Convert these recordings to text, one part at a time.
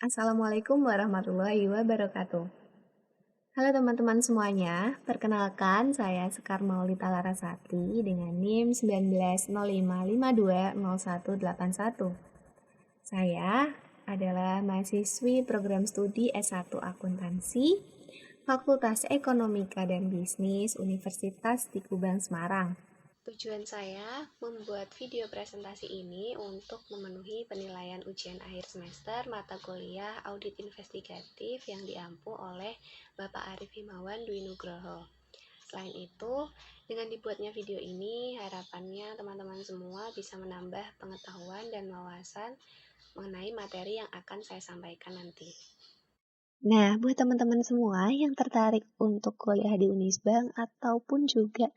Assalamualaikum warahmatullahi wabarakatuh. Halo teman-teman semuanya, perkenalkan saya Sekar Maulita Larasati dengan NIM 1905520181. Saya adalah mahasiswi program studi S1 Akuntansi, Fakultas Ekonomika dan Bisnis Universitas di Kubang, Semarang. Tujuan saya membuat video presentasi ini untuk memenuhi penilaian ujian akhir semester mata kuliah Audit Investigatif yang diampu oleh Bapak Arif Himawan Dwi Nugroho. Selain itu, dengan dibuatnya video ini, harapannya teman-teman semua bisa menambah pengetahuan dan wawasan mengenai materi yang akan saya sampaikan nanti. Nah, buat teman-teman semua yang tertarik untuk kuliah di Unisbank ataupun juga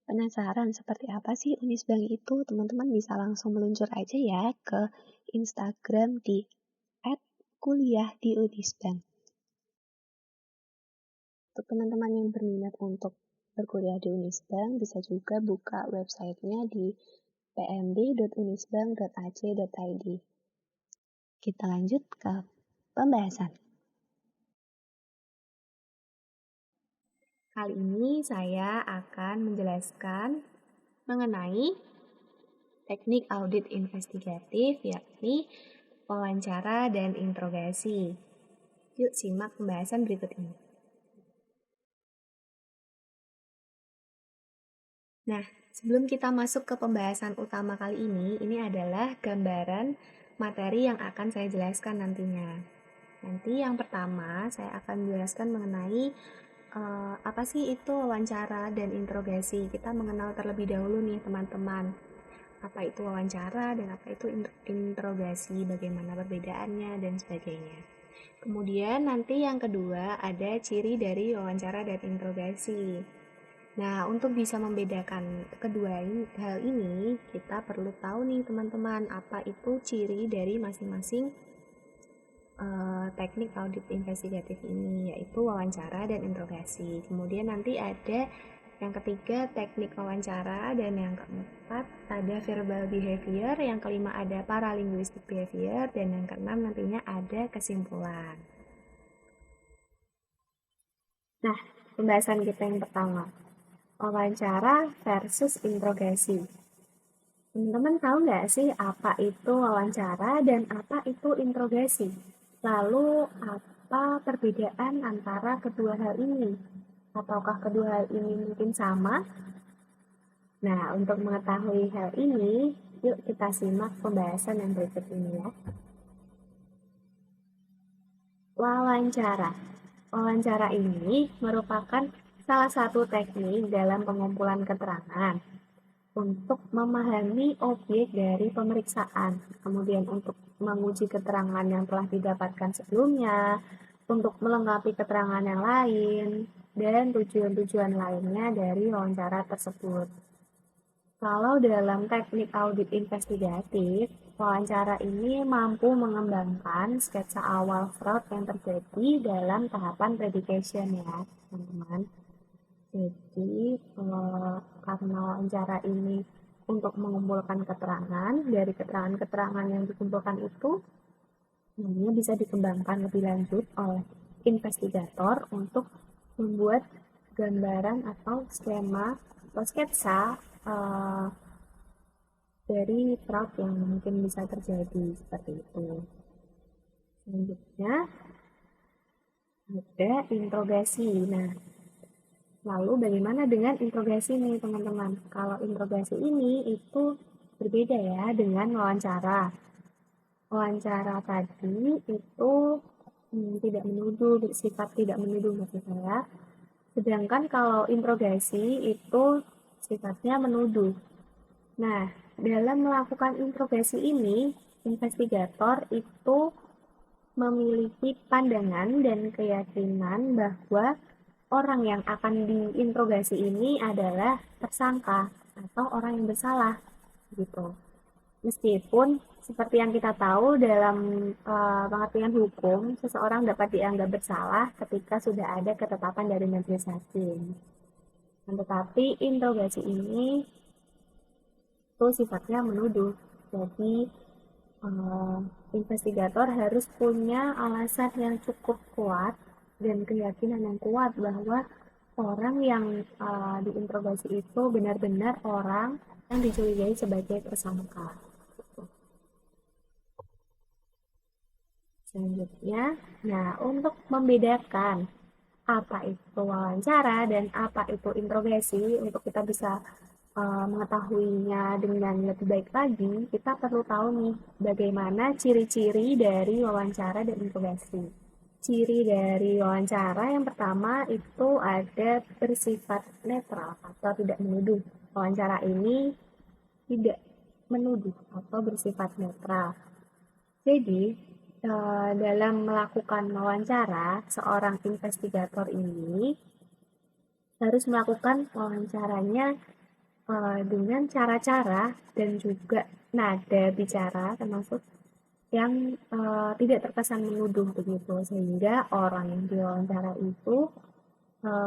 penasaran seperti apa sih Unisbank itu, teman-teman bisa langsung meluncur aja ya ke Instagram di @kuliahdiunisbank. Untuk teman-teman yang berminat untuk berkuliah di Unisbank, bisa juga buka websitenya di pmb.unisbank.ac.id. Kita lanjut ke pembahasan. Kali ini saya akan menjelaskan mengenai teknik audit investigatif, yakni wawancara dan interogasi. Yuk simak pembahasan berikut ini. Nah, sebelum kita masuk ke pembahasan utama kali ini adalah gambaran materi yang akan saya jelaskan nantinya. Nanti yang pertama saya akan menjelaskan mengenai apa sih itu wawancara dan interogasi. Kita mengenal terlebih dahulu nih teman-teman, apa itu wawancara dan apa itu interogasi, bagaimana perbedaannya dan sebagainya. Kemudian nanti yang kedua ada ciri dari wawancara dan interogasi. Nah, untuk bisa membedakan kedua hal ini, kita perlu tahu nih teman-teman, apa itu ciri dari masing-masing teknik audit investigatif ini, yaitu wawancara dan interogasi. Kemudian nanti ada yang ketiga teknik wawancara, dan yang keempat ada verbal behavior, yang kelima ada paralinguistic behavior, dan yang keenam nantinya ada kesimpulan. Nah, pembahasan kita yang pertama, wawancara versus interogasi. Teman-teman tahu nggak sih apa itu wawancara dan apa itu interogasi? Lalu, apa perbedaan antara kedua hal ini? Ataukah kedua hal ini mungkin sama? Nah, untuk mengetahui hal ini, yuk kita simak pembahasan yang berikut ini ya. Wawancara. Wawancara ini merupakan salah satu teknik dalam pengumpulan keterangan untuk memahami objek dari pemeriksaan, kemudian untuk menguji keterangan yang telah didapatkan sebelumnya, untuk melengkapi keterangan yang lain, dan tujuan-tujuan lainnya dari wawancara tersebut. Kalau dalam teknik audit investigatif, wawancara ini mampu mengembangkan sketsa awal fraud yang terjadi dalam tahapan predication ya, teman-teman. Jadi, karena wawancara ini untuk mengumpulkan keterangan, dari keterangan-keterangan yang dikumpulkan itu, nantinya bisa dikembangkan lebih lanjut oleh investigator untuk membuat gambaran atau skema atau sketsa dari fraud yang mungkin bisa terjadi seperti itu. Selanjutnya, ada interogasi. Nah, lalu bagaimana dengan interogasi nih teman-teman? Kalau interogasi ini itu berbeda ya dengan wawancara. Wawancara tadi itu tidak menuduh, bersifat tidak menuduh maksud saya. Sedangkan kalau interogasi itu sifatnya menuduh. Nah, dalam melakukan interogasi ini, investigator itu memiliki pandangan dan keyakinan bahwa orang yang akan diinterogasi ini adalah tersangka atau orang yang bersalah gitu. Meskipun seperti yang kita tahu dalam pengertian hukum, seseorang dapat dianggap bersalah ketika sudah ada ketetapan dari majelis hakim. Tetapi interogasi ini itu sifatnya menuduh. Jadi investigator harus punya alasan yang cukup kuat dan keyakinan yang kuat bahwa orang yang diinterogasi itu benar-benar orang yang dicurigai sebagai tersangka. Selanjutnya, nah untuk membedakan apa itu wawancara dan apa itu interogasi, untuk kita bisa mengetahuinya dengan lebih baik lagi, kita perlu tahu nih bagaimana ciri-ciri dari wawancara dan interogasi. Ciri dari wawancara yang pertama itu ada bersifat netral atau tidak menuduh. Wawancara ini tidak menuduh atau bersifat netral. Jadi, dalam melakukan wawancara, seorang investigator ini harus melakukan wawancaranya dengan cara-cara dan juga nada bicara termasuk yang tidak terkesan menuduh begitu, sehingga orang yang diwawancara itu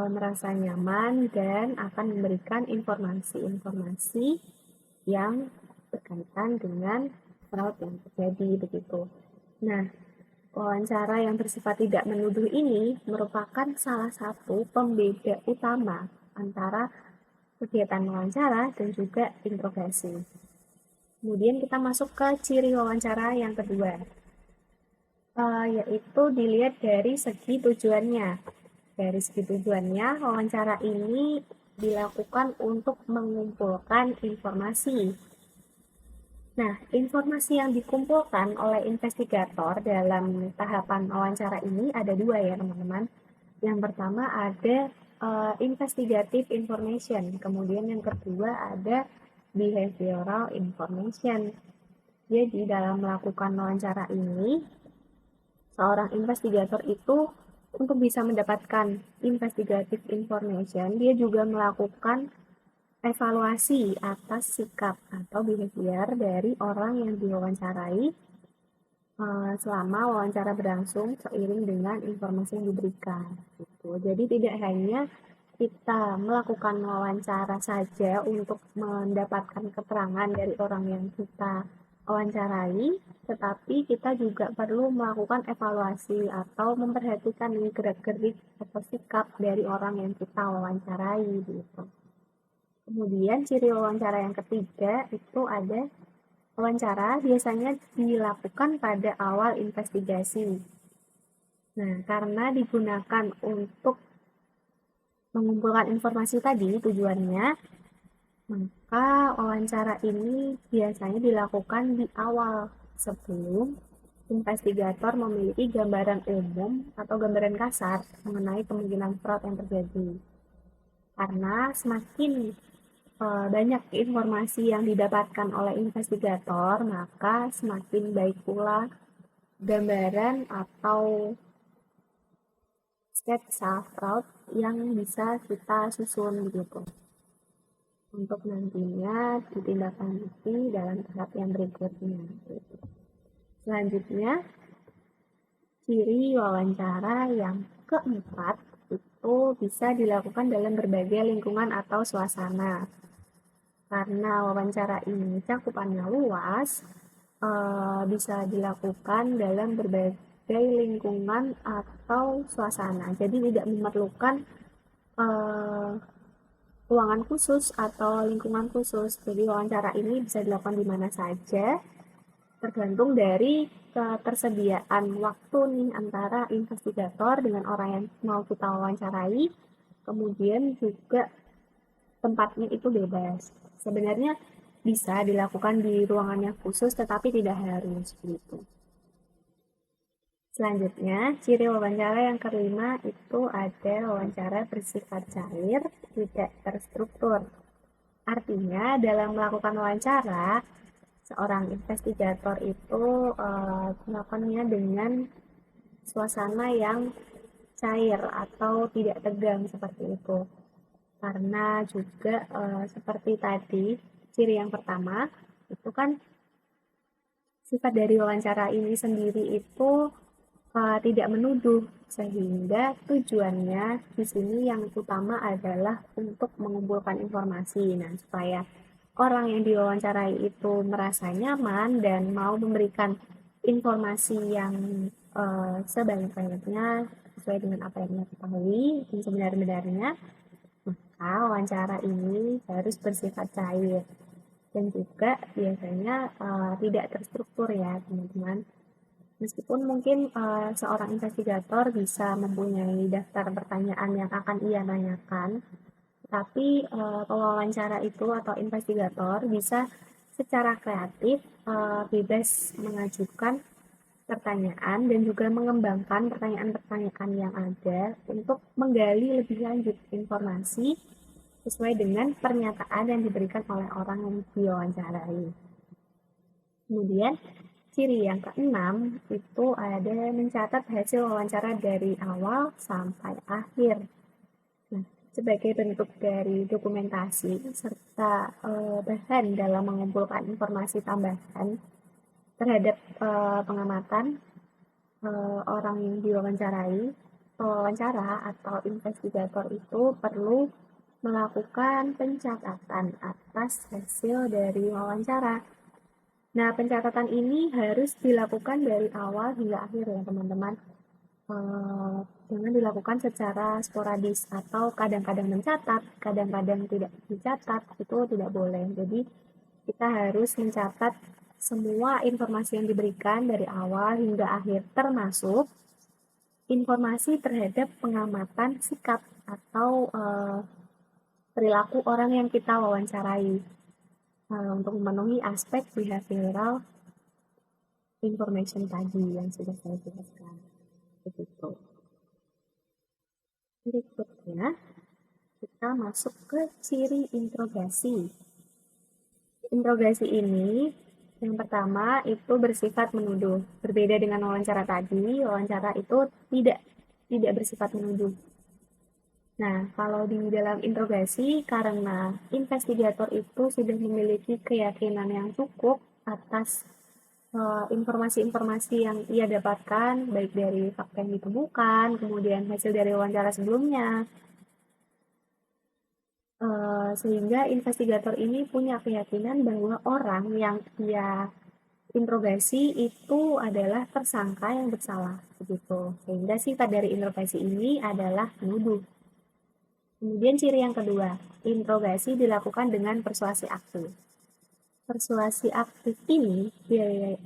merasa nyaman dan akan memberikan informasi-informasi yang berkaitan dengan fraud yang terjadi begitu. Nah, wawancara yang bersifat tidak menuduh ini merupakan salah satu pembeda utama antara kegiatan wawancara dan juga interogasi. Kemudian kita masuk ke ciri wawancara yang kedua, yaitu dilihat dari segi tujuannya. Dari segi tujuannya, wawancara ini dilakukan untuk mengumpulkan informasi. Nah, informasi yang dikumpulkan oleh investigator dalam tahapan wawancara ini ada dua ya teman-teman. Yang pertama ada investigative information, kemudian yang kedua ada behavioral information. Jadi dalam melakukan wawancara ini, seorang investigator itu untuk bisa mendapatkan investigative information, dia juga melakukan evaluasi atas sikap atau behavior dari orang yang diwawancarai selama wawancara berlangsung seiring dengan informasi yang diberikan. Gitu. Jadi tidak hanya kita melakukan wawancara saja untuk mendapatkan keterangan dari orang yang kita wawancarai, tetapi kita juga perlu melakukan evaluasi atau memperhatikan gerak-gerik atau sikap dari orang yang kita wawancarai gitu. Kemudian ciri wawancara yang ketiga itu ada wawancara biasanya dilakukan pada awal investigasi. Nah, karena digunakan untuk mengumpulkan informasi tadi tujuannya, maka wawancara ini biasanya dilakukan di awal sebelum investigator memiliki gambaran umum atau gambaran kasar mengenai kemungkinan fraud yang terjadi. Karena semakin banyak informasi yang didapatkan oleh investigator, maka semakin baik pula gambaran atau sketsa fraud yang bisa kita susun gitu untuk nantinya ditindaklanjuti dalam tahap yang berikutnya. Selanjutnya, ciri wawancara yang keempat itu bisa dilakukan dalam berbagai lingkungan atau suasana. Karena wawancara ini cakupannya luas, bisa dilakukan dalam berbagai lingkungan atau suasana. Jadi tidak memerlukan ruangan khusus atau lingkungan khusus. Jadi wawancara ini bisa dilakukan di mana saja, tergantung dari ketersediaan waktu nih antara investigator dengan orang yang mau kita wawancarai. Kemudian juga tempatnya itu bebas. Sebenarnya bisa dilakukan di ruangan yang khusus, tetapi tidak harus begitu. Selanjutnya, ciri wawancara yang kelima itu ada wawancara bersifat cair, tidak terstruktur. Artinya, dalam melakukan wawancara, seorang investigator itu melakukannya dengan suasana yang cair atau tidak tegang seperti itu. Karena juga seperti tadi, ciri yang pertama itu kan sifat dari wawancara ini sendiri itu tidak menuduh, sehingga tujuannya di sini yang utama adalah untuk mengumpulkan informasi. Nah, supaya orang yang diwawancarai itu merasa nyaman dan mau memberikan informasi yang sebanyak-banyaknya sesuai dengan apa yang dia ketahui dan sebenar-benarnya, maka wawancara ini harus bersifat cair dan juga biasanya tidak terstruktur ya teman-teman. Meskipun mungkin seorang investigator bisa mempunyai daftar pertanyaan yang akan ia tanyakan, tapi pewawancara itu atau investigator bisa secara kreatif bebas mengajukan pertanyaan dan juga mengembangkan pertanyaan-pertanyaan yang ada untuk menggali lebih lanjut informasi sesuai dengan pernyataan yang diberikan oleh orang yang diwawancarai. Kemudian ciri yang keenam itu ada mencatat hasil wawancara dari awal sampai akhir. Nah, sebagai bentuk dari dokumentasi serta bahan dalam mengumpulkan informasi tambahan terhadap pengamatan orang yang diwawancarai, pewawancara atau investigator itu perlu melakukan pencatatan atas hasil dari wawancara. Nah, pencatatan ini harus dilakukan dari awal hingga akhir ya teman-teman. Jangan dilakukan secara sporadis atau kadang-kadang mencatat, kadang-kadang tidak dicatat, itu tidak boleh. Jadi kita harus mencatat semua informasi yang diberikan dari awal hingga akhir, termasuk informasi terhadap pengamatan sikap atau perilaku orang yang kita wawancarai untuk memenuhi aspek behavioral information tadi yang sudah saya jelaskan. Begitu. Berikutnya, kita masuk ke ciri interogasi. Interogasi ini, yang pertama itu bersifat menuduh. Berbeda dengan wawancara tadi, wawancara itu tidak bersifat menuduh. Nah, kalau di dalam interogasi, karena investigator itu sudah memiliki keyakinan yang cukup atas informasi-informasi yang ia dapatkan, baik dari fakta yang ditemukan, kemudian hasil dari wawancara sebelumnya, sehingga investigator ini punya keyakinan bahwa orang yang ia interogasi itu adalah tersangka yang bersalah, begitu. Sehingga sifat dari interogasi ini adalah menuduh. Kemudian ciri yang kedua, interogasi dilakukan dengan persuasi aktif. Persuasi aktif ini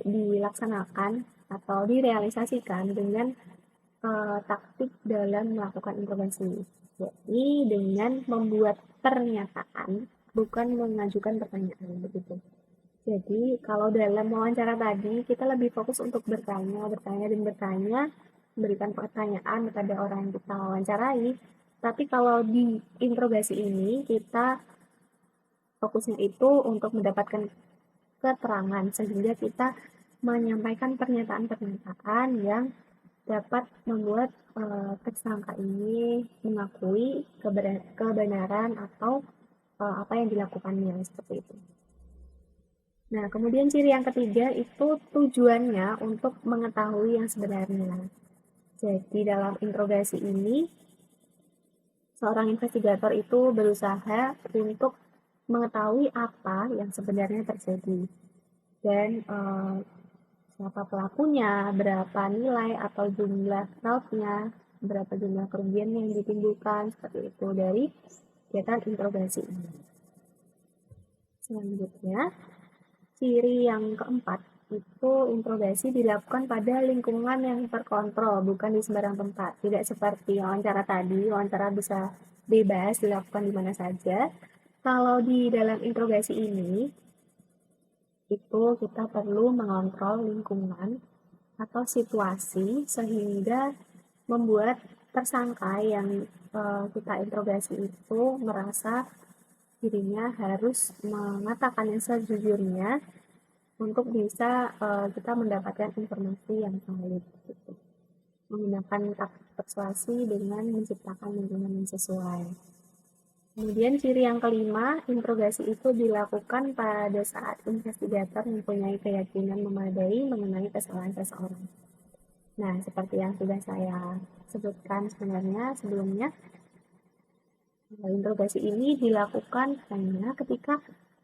dilaksanakan atau direalisasikan dengan taktik dalam melakukan interogasi, yakni dengan membuat pernyataan, bukan mengajukan pertanyaan, begitu. Jadi kalau dalam wawancara tadi kita lebih fokus untuk bertanya, memberikan pertanyaan kepada orang yang kita wawancarai. Tapi kalau di interogasi ini kita fokusnya itu untuk mendapatkan keterangan sehingga kita menyampaikan pernyataan-pernyataan yang dapat membuat tersangka ini mengakui kebenaran atau apa yang dilakukannya seperti itu. Nah, kemudian ciri yang ketiga itu tujuannya untuk mengetahui yang sebenarnya. Jadi dalam interogasi ini, seorang investigator itu berusaha untuk mengetahui apa yang sebenarnya terjadi. Dan siapa pelakunya, berapa nilai atau jumlah fraudnya, berapa jumlah kerugian yang ditimbulkan, seperti itu dari kegiatan interogasi ini. Selanjutnya, ciri yang keempat itu interogasi dilakukan pada lingkungan yang terkontrol, bukan di sembarang tempat. Tidak seperti wawancara tadi, wawancara bisa bebas dilakukan di mana saja. Kalau di dalam interogasi ini, itu kita perlu mengontrol lingkungan atau situasi sehingga membuat tersangka yang kita interogasi itu merasa dirinya harus mengatakan yang sejujurnya untuk bisa kita mendapatkan informasi yang valid gitu. Menggunakan taktik persuasi dengan menciptakan lingkungan yang sesuai. Kemudian ciri yang kelima, interogasi itu dilakukan pada saat investigator mempunyai keyakinan memadai mengenai kesalahan seseorang. Nah, seperti yang sudah saya sebutkan sebenarnya sebelumnya, interogasi ini dilakukan hanya ketika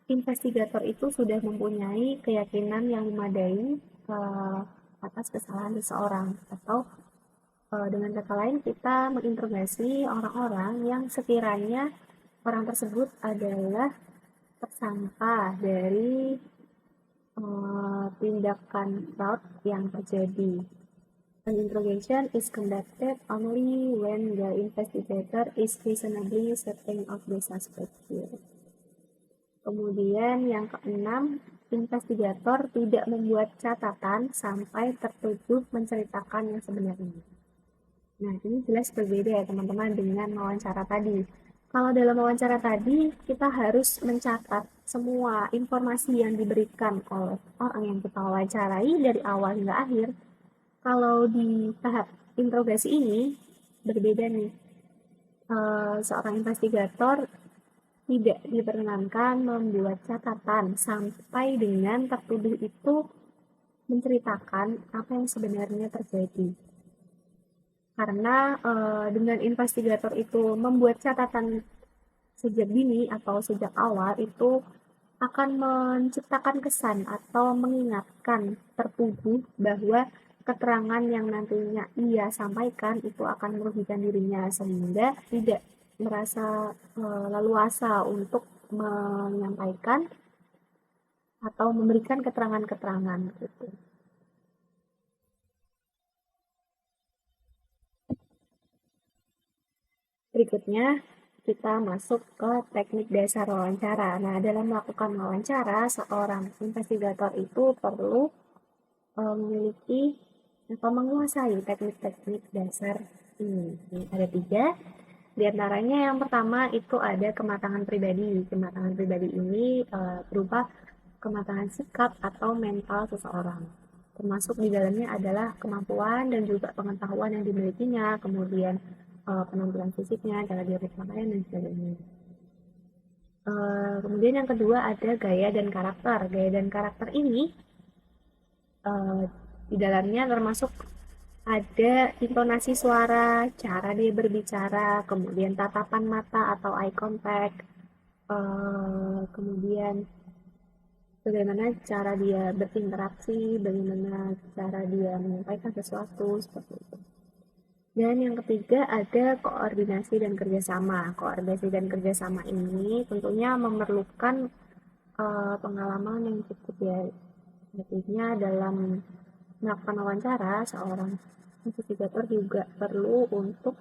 investigator itu sudah mempunyai keyakinan yang memadai atas kesalahan seseorang, atau dengan kata lain kita menginterogasi orang-orang yang sekiranya orang tersebut adalah tersangka dari tindakan fraud yang terjadi. An interrogation is conducted only when the investigator is reasonably certain of the suspect. Kemudian yang keenam, investigator tidak membuat catatan sampai tertuduh menceritakan yang sebenarnya. Nah, ini jelas berbeda ya teman-teman dengan wawancara tadi. Kalau dalam wawancara tadi, kita harus mencatat semua informasi yang diberikan oleh orang yang kita wawancarai dari awal hingga akhir. Kalau di tahap interogasi ini, berbeda nih. Seorang investigator tidak diperkenankan membuat catatan sampai dengan tertuduh itu menceritakan apa yang sebenarnya terjadi. Karena dengan investigator itu membuat catatan sejak dini atau sejak awal, itu akan menciptakan kesan atau mengingatkan tertuduh bahwa keterangan yang nantinya ia sampaikan itu akan merugikan dirinya, sehingga tidak merasa leluasa untuk menyampaikan atau memberikan keterangan-keterangan gitu. Berikutnya kita masuk ke teknik dasar wawancara. Nah, dalam melakukan wawancara, seorang investigator itu perlu memiliki atau menguasai teknik-teknik dasar ini. Ada 3. Di antaranya yang pertama itu ada kematangan pribadi. Kematangan pribadi ini berupa kematangan sikap atau mental seseorang. Termasuk di dalamnya adalah kemampuan dan juga pengetahuan yang dimilikinya, kemudian penampilan fisiknya, cara dia berpakaian, dan sebagainya. Kemudian yang kedua ada gaya dan karakter. Gaya dan karakter ini di dalamnya termasuk ada intonasi suara, cara dia berbicara, kemudian tatapan mata atau eye contact, kemudian bagaimana cara dia berinteraksi, bagaimana cara dia menyampaikan sesuatu, seperti itu. Dan yang ketiga ada koordinasi dan kerjasama. Koordinasi dan kerjasama ini tentunya memerlukan pengalaman yang cukup ya. Artinya dalam melakukan wawancara, seorang investigator juga perlu untuk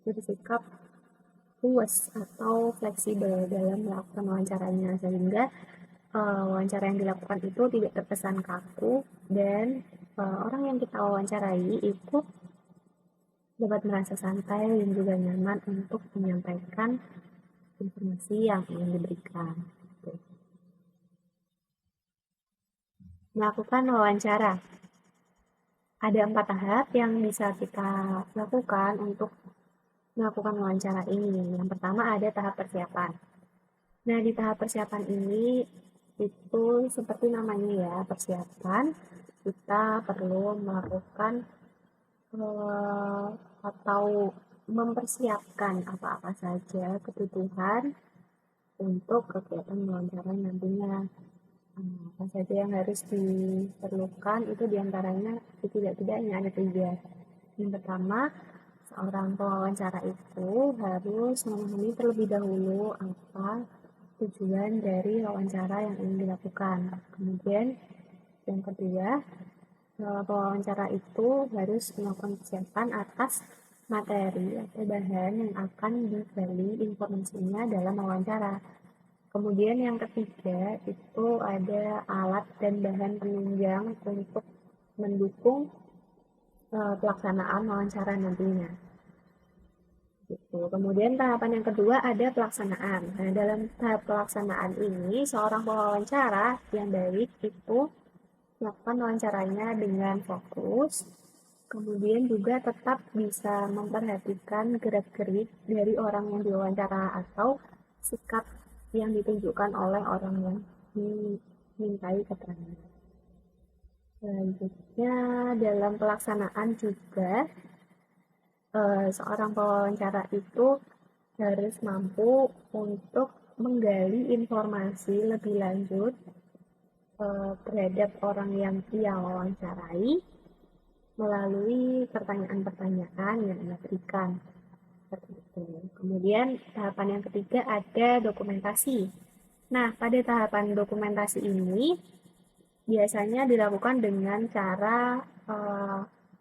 bersikap luas atau fleksibel dalam melakukan wawancaranya, sehingga wawancara yang dilakukan itu tidak terkesan kaku dan orang yang kita wawancarai itu dapat merasa santai dan juga nyaman untuk menyampaikan informasi yang ingin diberikan. Melakukan wawancara. Ada 4 tahap yang bisa kita lakukan untuk melakukan wawancara ini. Yang pertama ada tahap persiapan. Nah, di tahap persiapan ini itu seperti namanya ya, persiapan. Kita perlu melakukan atau mempersiapkan apa-apa saja kebutuhan untuk kegiatan wawancara nantinya. Apa saja yang harus diperlukan itu diantaranya tidak-tidaknya ada 3. Yang pertama, seorang pewawancara itu harus memahami terlebih dahulu apa tujuan dari wawancara yang ingin dilakukan. Kemudian yang kedua, pewawancara itu harus melakukan persiapan atas materi atau bahan yang akan digali informasinya dalam wawancara. Kemudian yang ketiga itu ada alat dan bahan penunjang untuk mendukung pelaksanaan wawancara nantinya. Gitu. Kemudian tahapan yang kedua ada pelaksanaan. Nah, dalam tahap pelaksanaan ini seorang pewawancara yang baik itu melakukan wawancaranya dengan fokus, kemudian juga tetap bisa memperhatikan gerak-gerik dari orang yang diwawancara atau sikap yang ditunjukkan oleh orang yang dimintai keterangan. Selanjutnya dalam pelaksanaan juga seorang pewawancara itu harus mampu untuk menggali informasi lebih lanjut terhadap orang yang ia wawancarai melalui pertanyaan-pertanyaan yang ia berikan. Seperti itu. Kemudian tahapan yang ketiga ada dokumentasi. Nah, pada tahapan dokumentasi ini biasanya dilakukan dengan cara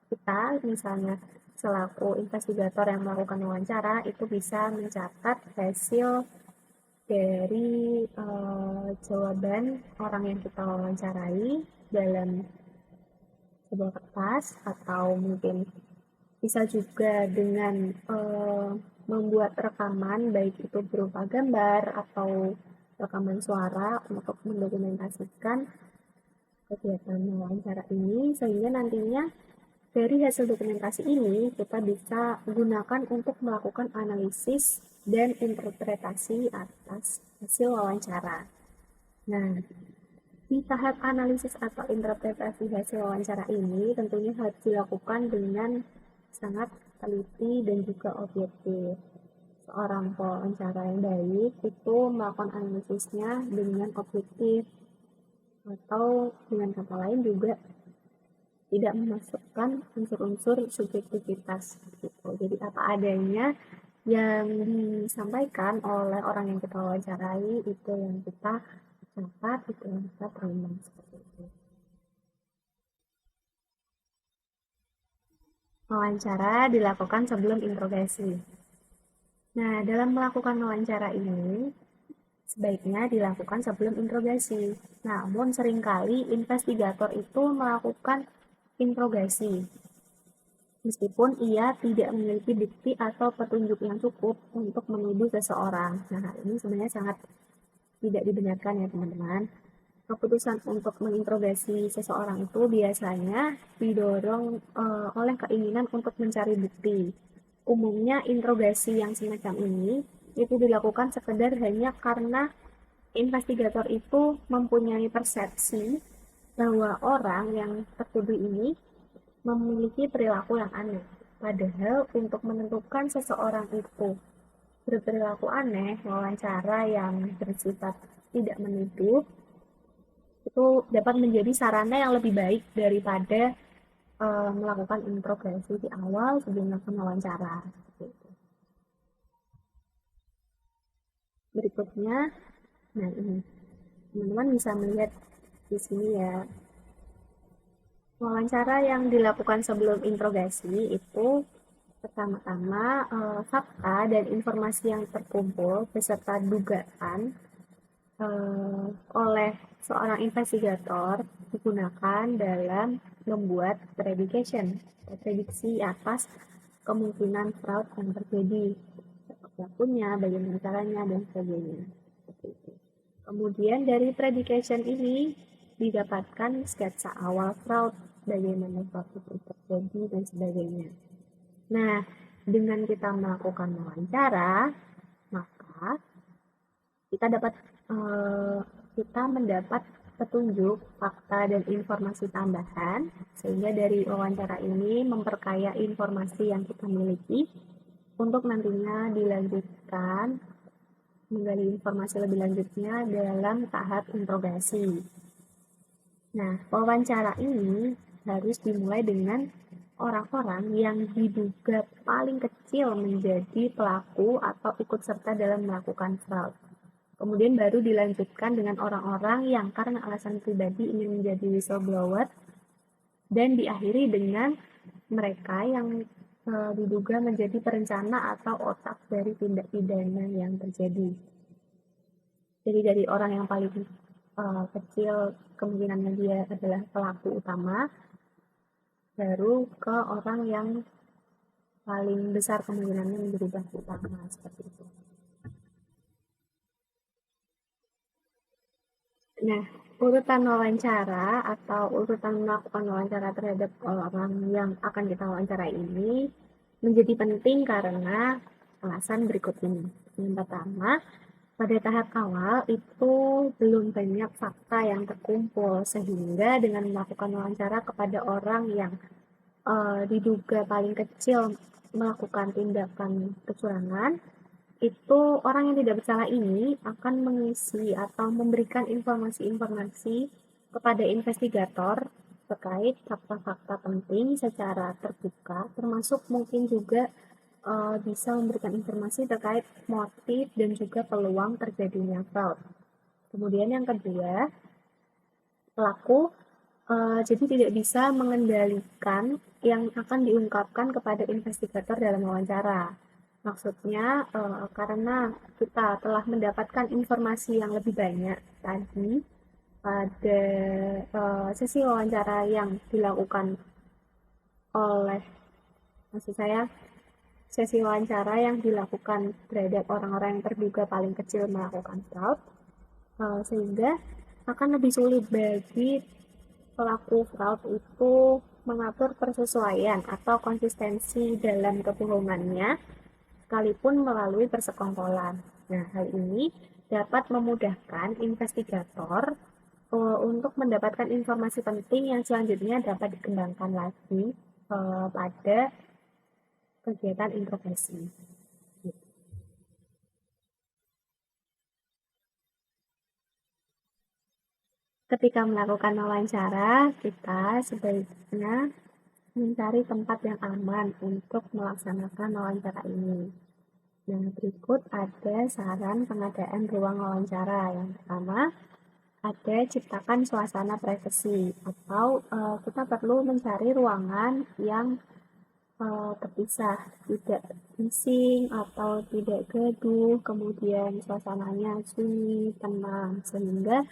kita misalnya selaku investigator yang melakukan wawancara itu bisa mencatat hasil dari jawaban orang yang kita wawancarai dalam sebuah kertas, atau mungkin bisa juga dengan membuat rekaman baik itu berupa gambar atau rekaman suara untuk mendokumentasikan kegiatan wawancara ini, sehingga nantinya dari hasil dokumentasi ini kita bisa gunakan untuk melakukan analisis dan interpretasi atas hasil wawancara. Nah, di tahap analisis atau interpretasi hasil wawancara ini tentunya harus dilakukan dengan sangat teliti dan juga objektif. Seorang pewawancara yang baik itu melakukan analisisnya dengan objektif, atau dengan kata lain juga tidak memasukkan unsur-unsur subjektivitas gitu. Jadi apa adanya yang disampaikan oleh orang yang kita wawancarai itu yang kita catat, itu yang kita terima, seperti itu. Wawancara dilakukan sebelum interogasi. Nah, dalam melakukan wawancara ini sebaiknya dilakukan sebelum interogasi. Namun seringkali investigator itu melakukan interogasi meskipun ia tidak memiliki bukti atau petunjuk yang cukup untuk menuduh seseorang. Nah, ini sebenarnya sangat tidak dibenarkan ya teman-teman. Keputusan untuk menginterogasi seseorang itu biasanya didorong oleh keinginan untuk mencari bukti. Umumnya interogasi yang semacam ini itu dilakukan sekedar hanya karena investigator itu mempunyai persepsi bahwa orang yang tertuduh ini memiliki perilaku yang aneh. Padahal untuk menentukan seseorang itu berperilaku aneh, wawancara yang bersifat tidak menuduh itu dapat menjadi sarana yang lebih baik daripada melakukan interogasi di awal sebelum melakukan wawancara. Berikutnya, nah ini teman-teman bisa melihat di sini ya. Wawancara yang dilakukan sebelum interogasi itu pertama-tama fakta dan informasi yang terkumpul beserta dugaan oleh seorang investigator digunakan dalam membuat prediksi atas kemungkinan fraud yang terjadi, pelakunya, bagaimana caranya, dan sebagainya. Kemudian dari predication ini didapatkan sketsa awal fraud, bagaimana fraud itu terjadi, dan sebagainya. Nah, dengan kita melakukan wawancara, maka kita mendapat petunjuk, fakta, dan informasi tambahan, sehingga dari wawancara ini memperkaya informasi yang kita miliki untuk nantinya dilanjutkan menggali informasi lebih lanjutnya dalam tahap interogasi. Nah, wawancara ini harus dimulai dengan orang-orang yang diduga paling kecil menjadi pelaku atau ikut serta dalam melakukan fraud. Kemudian baru dilanjutkan dengan orang-orang yang karena alasan pribadi ingin menjadi whistleblower, dan diakhiri dengan mereka yang diduga menjadi perencana atau otak dari tindak pidana yang terjadi. Jadi dari orang yang paling kecil kemungkinannya dia adalah pelaku utama, baru ke orang yang paling besar kemungkinannya menjadi pelaku utama, seperti itu. Nah, urutan wawancara atau urutan melakukan wawancara terhadap orang yang akan kita wawancara ini menjadi penting karena alasan berikut ini. Yang pertama, pada tahap awal itu belum banyak fakta yang terkumpul, sehingga dengan melakukan wawancara kepada orang yang diduga paling kecil melakukan tindakan kecurangan, itu orang yang tidak bersalah ini akan mengisi atau memberikan informasi-informasi kepada investigator terkait fakta-fakta penting secara terbuka, termasuk mungkin juga bisa memberikan informasi terkait motif dan juga peluang terjadinya fraud. Kemudian yang kedua, pelaku jadi tidak bisa mengendalikan yang akan diungkapkan kepada investigator dalam wawancara. Maksudnya karena kita telah mendapatkan informasi yang lebih banyak tadi pada sesi wawancara yang dilakukan oleh, maksud saya, sesi wawancara yang dilakukan terhadap orang-orang yang terduga paling kecil melakukan fraud, sehingga akan lebih sulit bagi pelaku fraud itu mengatur persesuaian atau konsistensi dalam kebohongannya, sekalipun melalui persekongkolan. Nah, hal ini dapat memudahkan investigator untuk mendapatkan informasi penting yang selanjutnya dapat dikembangkan lagi pada kegiatan introgasi. Ketika melakukan wawancara, kita sebaiknya mencari tempat yang aman untuk melaksanakan wawancara ini. Nah, berikut ada saran pengadaan ruang wawancara. Yang pertama, ada ciptakan suasana privasi, atau kita perlu mencari ruangan yang terpisah, tidak bising atau tidak gaduh, kemudian suasananya sunyi, tenang, sehingga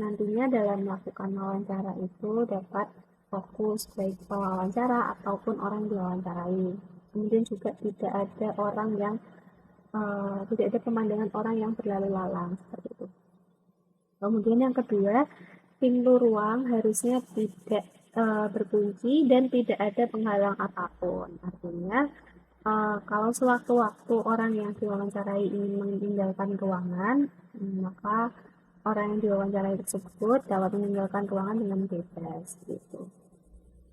nantinya dalam melakukan wawancara itu dapat fokus baik pewawancara ataupun orang diwawancarai. Kemudian juga tidak ada orang yang tidak ada pemandangan orang yang berlalu lalang seperti itu. Kemudian yang kedua, pintu ruang harusnya tidak berkunci dan tidak ada penghalang apapun. Artinya kalau sewaktu-waktu orang yang diwawancarai ingin meninggalkan ruangan, maka orang yang diwawancarai tersebut dapat meninggalkan ruangan dengan bebas gitu.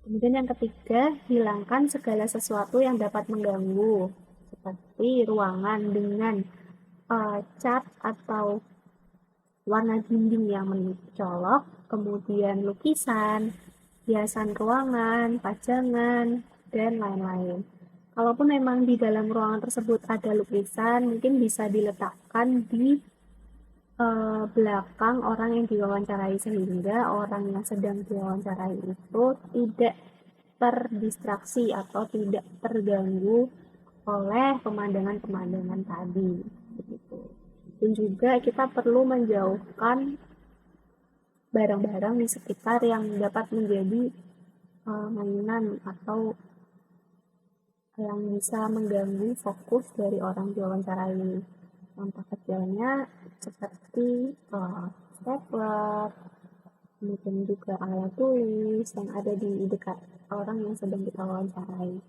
Kemudian yang ketiga, hilangkan segala sesuatu yang dapat mengganggu, seperti ruangan dengan cat atau warna dinding yang mencolok, kemudian lukisan, hiasan ruangan, pajangan, dan lain-lain. Kalaupun memang di dalam ruangan tersebut ada lukisan, mungkin bisa diletakkan di belakang orang yang diwawancarai, sehingga orang yang sedang diwawancarai itu tidak terdistraksi atau tidak terganggu oleh pemandangan-pemandangan tadi. Begitu. Dan juga kita perlu menjauhkan barang-barang di sekitar yang dapat menjadi mainan atau yang bisa mengganggu fokus dari orang diwawancarai. Contoh kecilnya seperti stapler, kemudian juga alat tulis yang ada di dekat orang yang sedang kita wawancarai.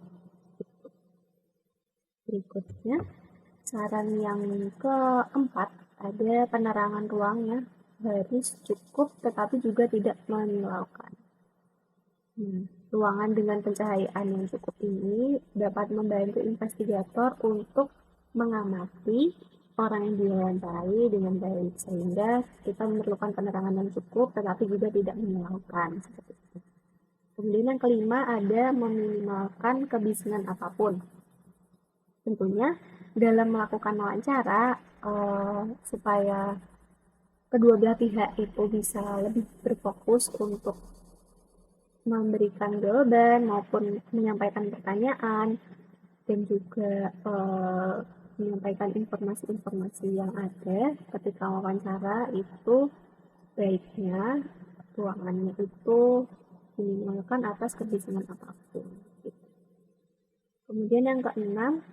Berikutnya, saran yang keempat, ada penerangan ruangnya harus cukup tetapi juga tidak menyilaukan. Ruangan dengan pencahayaan yang cukup ini dapat membantu investigator untuk mengamati orang yang diwawancarai dengan baik, sehingga kita memerlukan penerangan yang cukup tetapi juga tidak menyilaukan seperti itu. Kemudian yang kelima, ada meminimalkan kebisingan apapun. Tentunya dalam melakukan wawancara supaya kedua belah pihak itu bisa lebih berfokus untuk memberikan jawaban maupun menyampaikan pertanyaan dan juga menyampaikan informasi-informasi yang ada ketika wawancara, itu baiknya ruangannya itu diminimalkan atas kebisingan apapun. Kemudian yang keenam,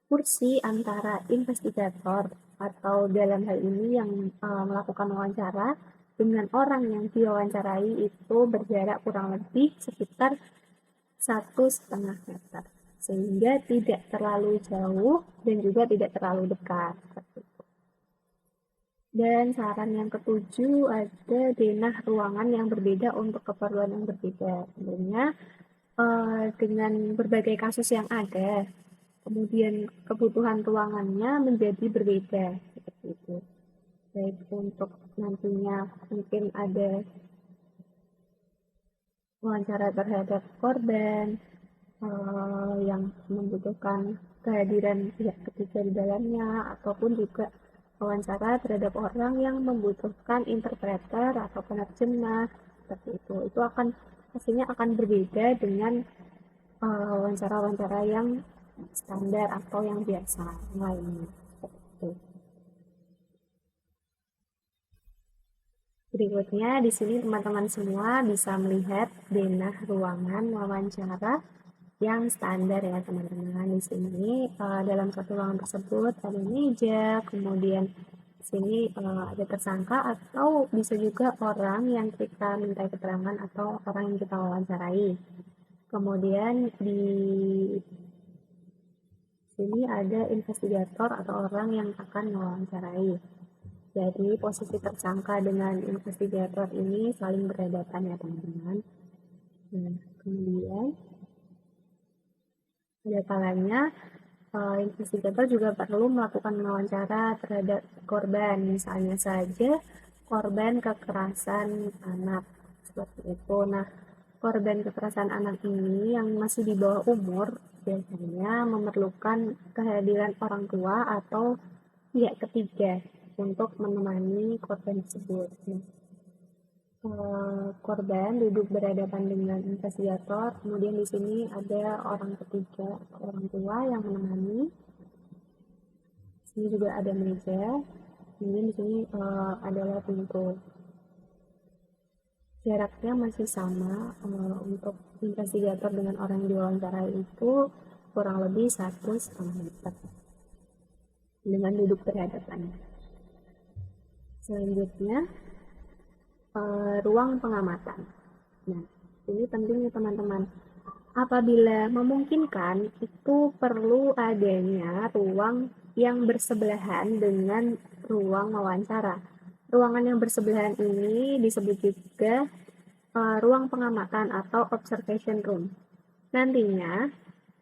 kursi antara investigator atau dalam hal ini yang melakukan wawancara dengan orang yang diwawancarai itu berjarak kurang lebih sekitar 1,5 meter, sehingga tidak terlalu jauh dan juga tidak terlalu dekat. Dan saran yang ketujuh, ada denah ruangan yang berbeda untuk keperluan yang berbeda. Sebenarnya dengan berbagai kasus yang ada, kemudian kebutuhan ruangannya menjadi berbeda seperti itu. Baik untuk nantinya mungkin ada wawancara terhadap korban yang membutuhkan kehadiran pihak ketiga di dalamnya, ataupun juga wawancara terhadap orang yang membutuhkan interpreter atau penerjemah seperti itu. Itu akan hasilnya akan berbeda dengan wawancara-wawancara yang standar atau yang biasa lainnya. Seperti itu. Berikutnya di sini teman-teman semua bisa melihat denah ruangan wawancara yang standar ya teman-teman. Di sini dalam satu ruangan tersebut ada meja, kemudian di sini ada tersangka atau bisa juga orang yang kita minta keterangan atau orang yang kita wawancarai. Kemudian di sini ada investigator atau orang yang akan mewawancarai. Jadi posisi tersangka dengan investigator ini saling berhadapan ya teman-teman. Nah, kemudian pada kalanya investigator juga perlu melakukan wawancara terhadap korban, misalnya saja korban kekerasan anak seperti itu. Nah, korban kekerasan anak ini yang masih di bawah umur biasanya memerlukan kehadiran orang tua atau pihak ketiga untuk menemani korban tersebut. Nah, korban duduk berhadapan dengan investigator, kemudian di sini ada orang ketiga, orang tua yang menemani. Di sini juga ada meja, kemudian di sini adalah pintu. Jaraknya masih sama untuk investigator dengan orang yang diwawancarai itu kurang lebih 1,5 meter dengan duduk berhadapan. Selanjutnya ruang pengamatan. Nah, ini penting nih teman-teman. Apabila memungkinkan, itu perlu adanya ruang yang bersebelahan dengan ruang wawancara. Ruangan yang bersebelahan ini disebut juga ruang pengamatan atau observation room. Nantinya,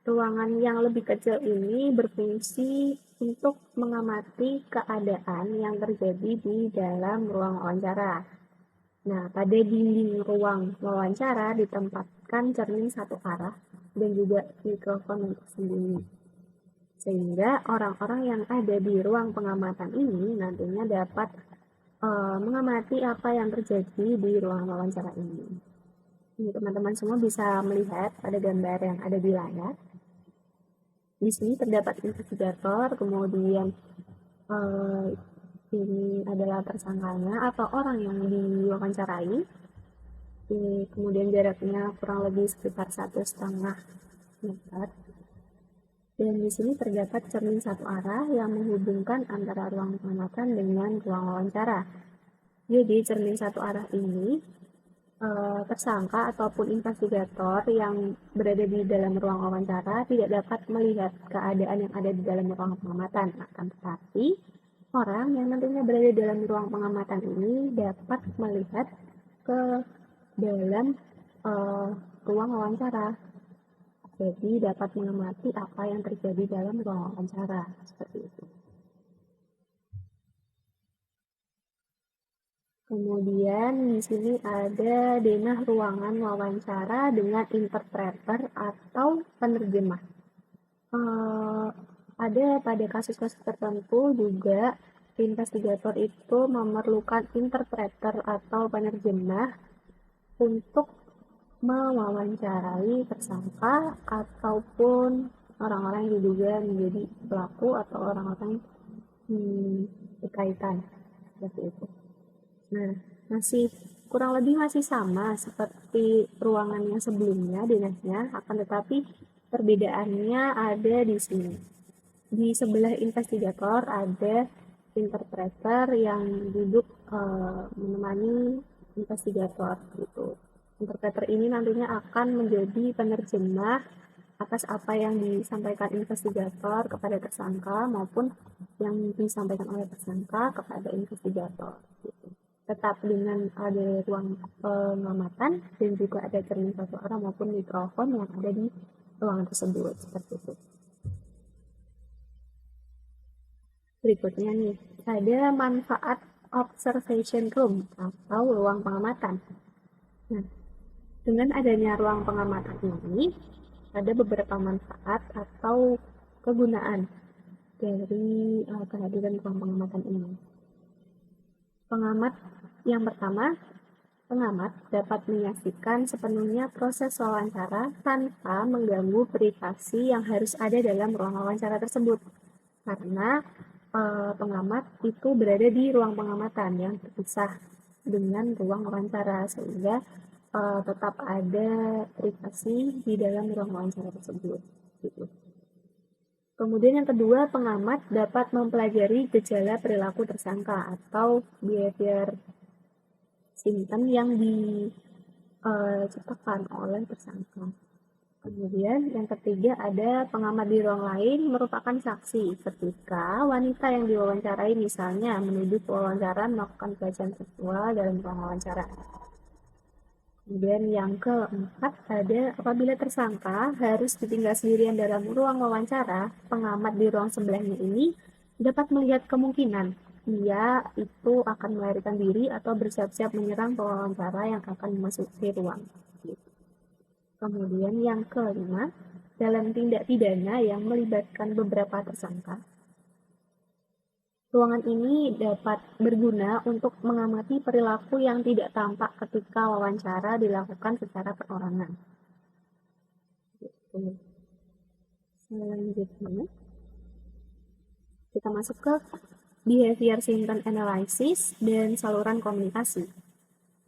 ruangan yang lebih kecil ini berfungsi untuk mengamati keadaan yang terjadi di dalam ruang wawancara. Nah, pada dinding ruang wawancara ditempatkan cermin satu arah dan juga mikrofon untuk sembunyi. Sehingga orang-orang yang ada di ruang pengamatan ini nantinya dapat mengamati apa yang terjadi di ruang wawancara ini. Ini teman-teman semua bisa melihat pada gambar yang ada di layar. Di sini terdapat investigator, kemudian ini adalah tersangkanya atau orang yang diwawancarai. Ini kemudian jaraknya kurang lebih sekitar 1,5 meter. Dan di sini terdapat cermin satu arah yang menghubungkan antara ruang pengamatan dengan ruang wawancara. Jadi cermin satu arah ini tersangka ataupun investigator yang berada di dalam ruang wawancara tidak dapat melihat keadaan yang ada di dalam ruang pengamatan. Akan tetapi orang yang nantinya berada di dalam ruang pengamatan ini dapat melihat ke dalam ruang wawancara. Jadi dapat mengamati apa yang terjadi dalam ruang wawancara seperti itu. Kemudian di sini ada denah ruangan wawancara dengan interpreter atau penerjemah. Ada pada kasus-kasus tertentu juga investigator itu memerlukan interpreter atau penerjemah untuk mewawancarai tersangka ataupun orang-orang yang diduga menjadi pelaku atau orang-orang berkaitan seperti itu. Nah, masih kurang lebih masih sama seperti ruangan yang sebelumnya denahnya, akan tetapi perbedaannya ada di sini. Di sebelah investigator ada interpreter yang duduk menemani investigator gitu. Interpreter ini nantinya akan menjadi penerjemah atas apa yang disampaikan investigator kepada tersangka maupun yang disampaikan oleh tersangka kepada investigator. Gitu. Tetap dengan ada ruang pengamatan dan juga ada cermin satu arah maupun mikrofon yang ada di ruangan tersebut seperti itu. Berikutnya nih, ada manfaat observation room atau ruang pengamatan. Nah, dengan adanya ruang pengamatan ini, ada beberapa manfaat atau kegunaan dari kehadiran ruang pengamatan ini. Pengamat yang pertama, pengamat dapat menyaksikan sepenuhnya proses wawancara tanpa mengganggu privasi yang harus ada dalam ruang wawancara tersebut. Karena pengamat itu berada di ruang pengamatan yang terpisah dengan ruang wawancara, sehingga tetap ada privasi di dalam ruang wawancara tersebut. Gitu. Kemudian yang kedua, pengamat dapat mempelajari gejala perilaku tersangka atau behavior symptom yang diciptakan oleh tersangka. Kemudian yang ketiga, ada pengamat di ruang lain merupakan saksi ketika wanita yang diwawancarai misalnya menuduh pewawancara melakukan pelecehan seksual dalam ruang wawancara. Kemudian yang keempat, ada apabila tersangka harus ditinggal sendirian dalam ruang wawancara, pengamat di ruang sebelahnya ini dapat melihat kemungkinan dia itu akan melarikan diri atau bersiap-siap menyerang pewawancara yang akan memasuki ruang. Kemudian yang kelima, dalam tindak pidana yang melibatkan beberapa tersangka, ruangan ini dapat berguna untuk mengamati perilaku yang tidak tampak ketika wawancara dilakukan secara perorangan. Selanjutnya, kita masuk ke behavior symptom analysis dan saluran komunikasi.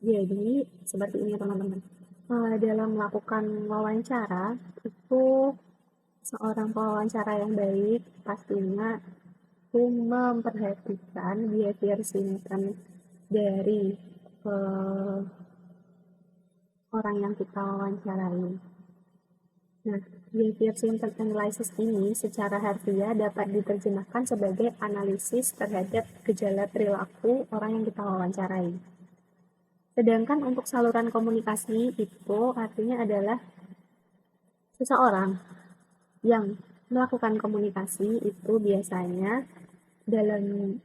Jadi, seperti ini teman-teman. Dalam melakukan wawancara, itu seorang pewawancara yang baik pastinya itu memperhatikan behavior symptom dari orang yang kita wawancarai. Nah, behavior symptom analysis ini secara harfiah dapat diterjemahkan sebagai analisis terhadap gejala perilaku orang yang kita wawancarai. Sedangkan untuk saluran komunikasi itu artinya adalah seseorang yang melakukan komunikasi itu biasanya dalam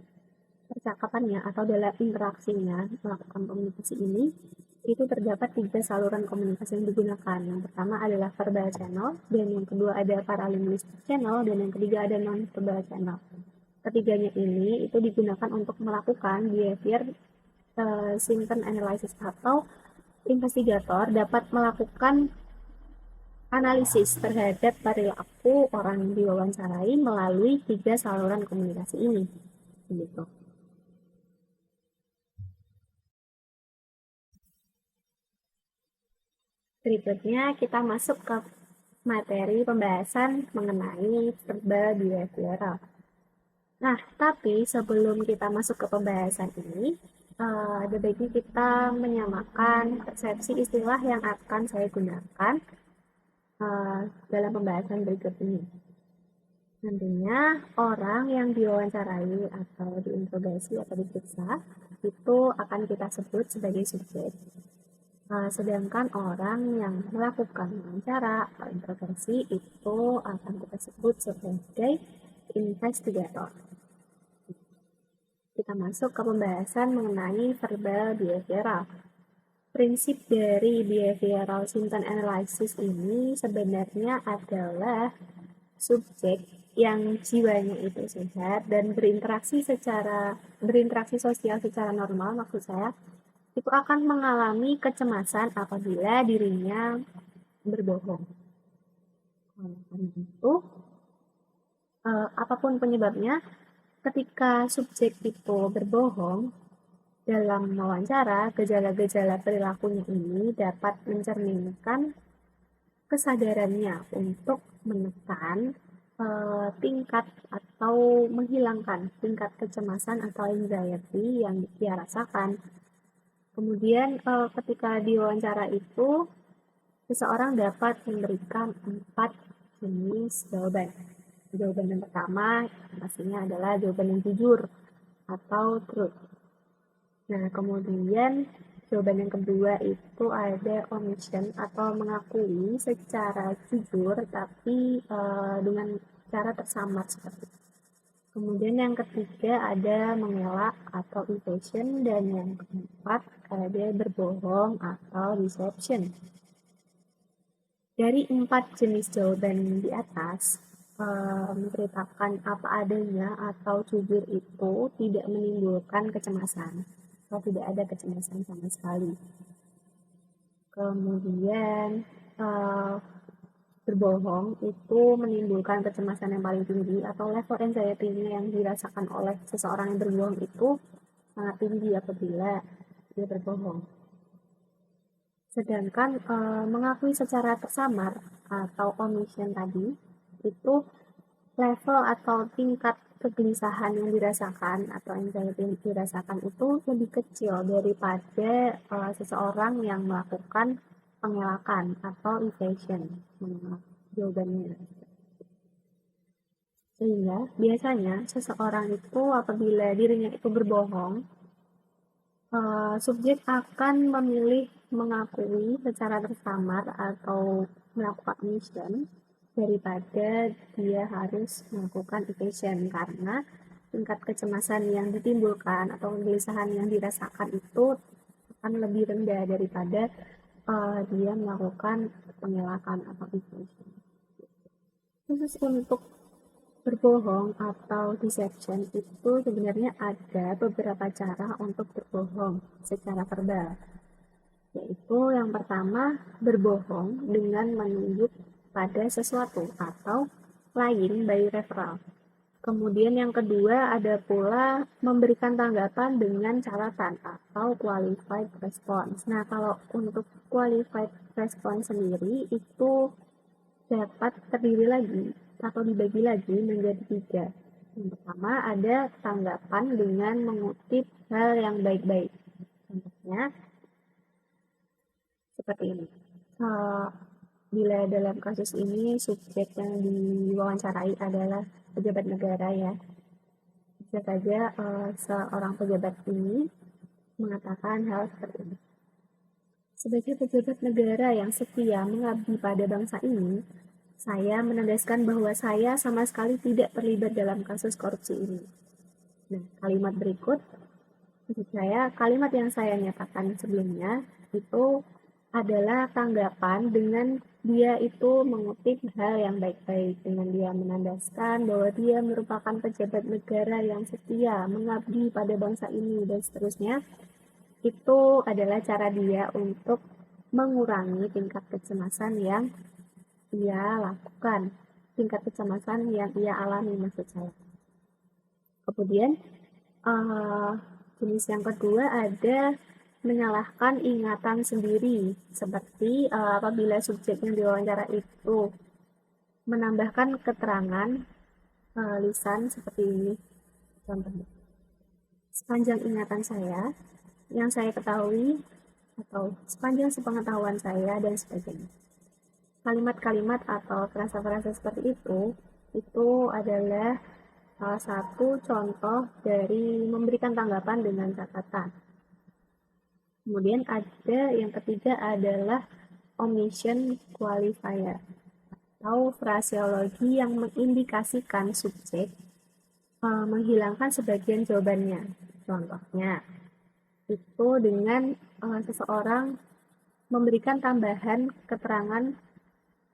percakapannya atau dalam interaksinya melakukan komunikasi ini itu terdapat 3 saluran komunikasi yang digunakan. Yang pertama adalah verbal channel, dan yang kedua ada paralinguistic channel, dan yang ketiga ada non-verbal channel. Ketiganya ini itu digunakan untuk melakukan behavior symptom analysis, atau investigator dapat melakukan analisis terhadap perilaku orang yang diwawancarai melalui 3 saluran komunikasi ini. Begitu. Berikutnya kita masuk ke materi pembahasan mengenai verbal behavioral. Nah, tapi sebelum kita masuk ke pembahasan ini, ada baiknya kita menyamakan persepsi istilah yang akan saya gunakan dalam pembahasan berikut ini. Nantinya orang yang diwawancarai atau diinterogasi atau diperiksa itu akan kita sebut sebagai subjek. Sedangkan orang yang melakukan wawancara atau interogasi itu akan kita sebut sebagai investigator. Kita masuk ke pembahasan mengenai verbal behavioral. Prinsip dari behavioral symptom analysis ini sebenarnya adalah subjek yang jiwanya itu sehat dan berinteraksi sosial secara normal, maksud saya, itu akan mengalami kecemasan apabila dirinya berbohong. Karena itu, apapun penyebabnya, ketika subjek itu berbohong dalam wawancara, gejala-gejala perilakunya ini dapat mencerminkan kesadarannya untuk menekan tingkat atau menghilangkan tingkat kecemasan atau anxiety yang dia rasakan. Kemudian ketika diwawancara itu, seseorang dapat memberikan 4 jenis jawaban. Jawaban yang pertama pastinya adalah jawaban yang jujur atau truth. Nah, kemudian jawaban yang kedua itu ada omission atau mengakui secara jujur tapi dengan cara tersamar seperti itu. Kemudian yang ketiga ada mengelak atau evasion, dan yang keempat ada berbohong atau deception. Dari 4 jenis jawaban di atas, menceritakan apa adanya atau jujur itu tidak menimbulkan kecemasan, atau tidak ada kecemasan sama sekali. Kemudian berbohong itu menimbulkan kecemasan yang paling tinggi, atau level anxiety-nya yang dirasakan oleh seseorang yang berbohong itu sangat tinggi apabila dia berbohong. Sedangkan mengakui secara tersamar atau omission tadi, itu level atau tingkat kegelisahan yang dirasakan atau anxiety yang dirasakan itu lebih kecil daripada seseorang yang melakukan pengelakan atau evasion, jawabannya. Sehingga biasanya seseorang itu apabila dirinya itu berbohong, subjek akan memilih mengakui secara tersamar atau melakukan omission daripada dia harus melakukan evasion, karena tingkat kecemasan yang ditimbulkan atau kegelisahan yang dirasakan itu akan lebih rendah daripada dia melakukan pengelakan atau evasion. Khusus untuk berbohong atau deception itu sebenarnya ada beberapa cara untuk berbohong secara verbal, yaitu yang pertama berbohong dengan menunjuk pada sesuatu atau lying by referral. Kemudian yang kedua ada pula memberikan tanggapan dengan catatan atau qualified response. Nah, kalau untuk qualified response sendiri itu dapat terdiri lagi atau dibagi lagi menjadi 3. Yang pertama ada tanggapan dengan mengutip hal yang baik-baik. Contohnya seperti ini. Bila dalam kasus ini subjek yang diwawancarai adalah pejabat negara ya, bisa saja seorang pejabat ini mengatakan hal seperti ini. Sebagai pejabat negara yang setia mengabdi pada bangsa ini, saya menegaskan bahwa saya sama sekali tidak terlibat dalam kasus korupsi ini. Nah, kalimat berikut, maksud saya, kalimat yang saya nyatakan sebelumnya itu adalah tanggapan dengan dia itu mengutip hal yang baik-baik, dengan dia menandaskan bahwa dia merupakan pejabat negara yang setia mengabdi pada bangsa ini, dan seterusnya. Itu adalah cara dia untuk mengurangi tingkat kecemasan yang ia lakukan, tingkat kecemasan yang ia alami maksud saya. Kemudian jenis yang kedua ada menyalahkan ingatan sendiri, seperti apabila subjek yang diwawancara itu menambahkan keterangan lisan seperti ini. Contohnya, sepanjang ingatan saya, yang saya ketahui, atau sepanjang sepengetahuan saya, dan sebagainya. Kalimat-kalimat atau frasa-frasa seperti itu adalah salah satu contoh dari memberikan tanggapan dengan catatan. Kemudian ada yang ketiga adalah omission qualifier, atau fraseologi yang mengindikasikan subjek menghilangkan sebagian jawabannya. Contohnya, itu dengan seseorang memberikan tambahan keterangan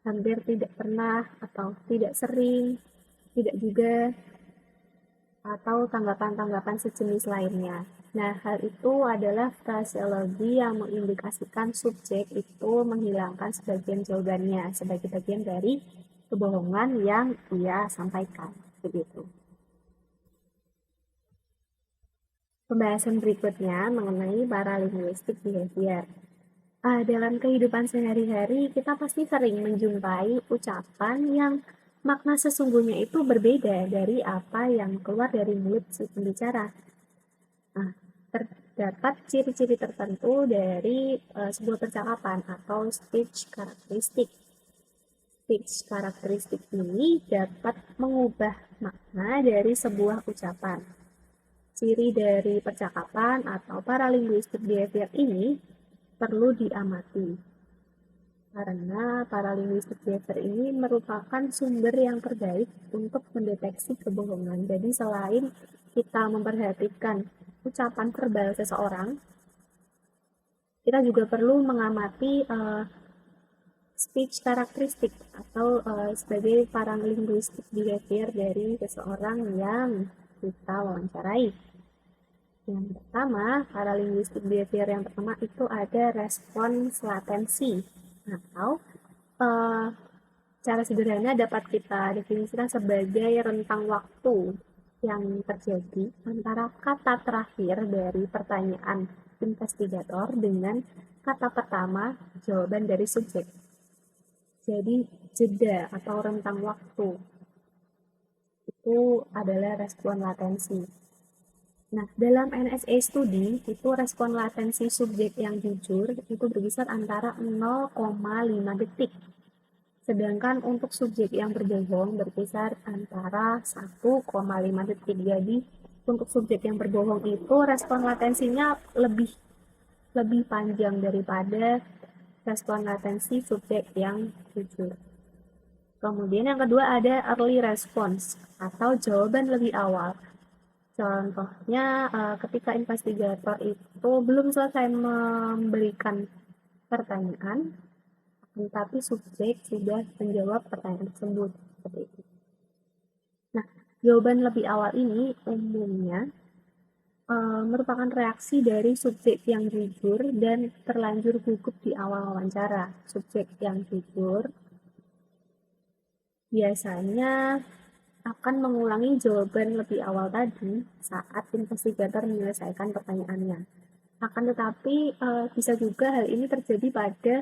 hampir tidak pernah, atau tidak sering, tidak juga, atau tanggapan-tanggapan sejenis lainnya. Nah, hal itu adalah fraseologi yang mengindikasikan subjek itu menghilangkan sebagian jawabannya sebagai bagian dari kebohongan yang ia sampaikan. Begitu. Pembahasan berikutnya mengenai paralinguistic behavior. Dalam kehidupan sehari-hari, kita pasti sering menjumpai ucapan yang makna sesungguhnya itu berbeda dari apa yang keluar dari mulut si pembicara. Nah, terdapat ciri-ciri tertentu dari sebuah percakapan atau speech karakteristik. Speech karakteristik ini dapat mengubah makna dari sebuah ucapan. Ciri dari percakapan atau paralinguistic behavior ini perlu diamati. Karena paralinguistic behavior ini merupakan sumber yang terbaik untuk mendeteksi kebohongan. Jadi selain kita memperhatikan ucapan verbal seseorang, kita juga perlu mengamati speech karakteristik atau sebagai paralinguistic behavior dari seseorang yang kita wawancarai. Yang pertama, paralinguistic behavior yang pertama itu ada respons latensi atau cara sederhana dapat kita definisikan sebagai rentang waktu yang terjadi antara kata terakhir dari pertanyaan investigator dengan kata pertama jawaban dari subjek. Jadi jeda atau rentang waktu itu adalah respon latensi. Nah, dalam NSA studi, itu respon latensi subjek yang jujur itu berkisar antara 0,5 detik. Sedangkan untuk subjek yang berbohong berkisar antara 1,5 detik. Jadi, untuk subjek yang berbohong itu respon latensinya lebih panjang daripada respon latensi subjek yang jujur. Kemudian yang kedua ada early response atau jawaban lebih awal. Contohnya ketika investigator itu belum selesai memberikan pertanyaan, tetapi subjek sudah menjawab pertanyaan tersebut. Seperti itu. Nah, jawaban lebih awal ini umumnya merupakan reaksi dari subjek yang jujur dan terlanjur gugup di awal wawancara. Subjek yang jujur biasanya akan mengulangi jawaban lebih awal tadi saat investigator menyelesaikan pertanyaannya. Akan tetapi bisa juga hal ini terjadi pada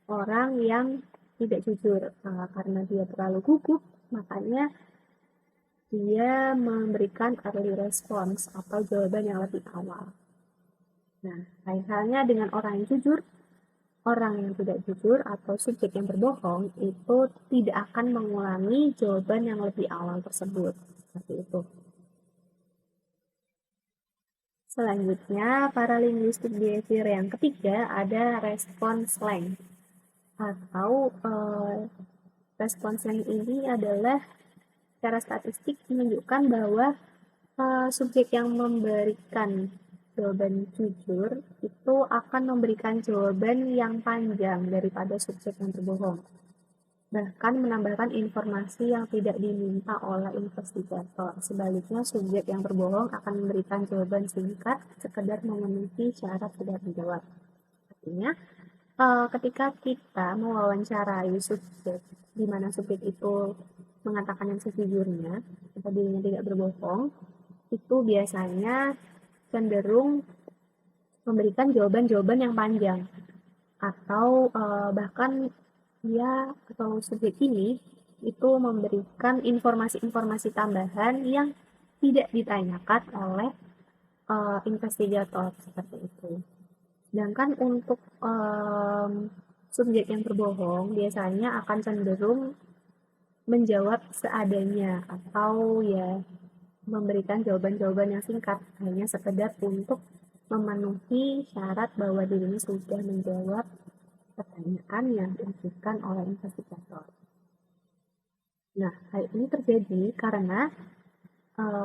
orang yang tidak jujur karena dia terlalu gugup, makanya dia memberikan early response atau jawaban yang lebih awal. Nah, lain halnya dengan orang yang jujur, orang yang tidak jujur atau subjek yang berbohong itu tidak akan mengulangi jawaban yang lebih awal tersebut. Seperti itu. Selanjutnya, paralinguistic behavior yang ketiga ada respons length. Atau respons length ini adalah secara statistik menunjukkan bahwa subjek yang memberikan jawaban jujur itu akan memberikan jawaban yang panjang daripada subjek yang berbohong. Bahkan menambahkan informasi yang tidak diminta oleh investigator. Sebaliknya, subjek yang berbohong akan memberikan jawaban singkat sekedar memenuhi syarat tidak menjawab. Artinya, ketika kita mewawancarai subjek, di mana subjek itu mengatakan yang sejujurnya, atau dirinya tidak berbohong, itu biasanya cenderung memberikan jawaban-jawaban yang panjang atau bahkan dia atau subjek ini itu memberikan informasi-informasi tambahan yang tidak ditanyakan oleh investigator seperti itu. Sedangkan untuk subjek yang berbohong biasanya akan cenderung menjawab seadanya atau ya memberikan jawaban-jawaban yang singkat hanya sekedar untuk memenuhi syarat bahwa dirinya sudah menjawab pertanyaan yang diajukan oleh investigator. Nah, hal ini terjadi karena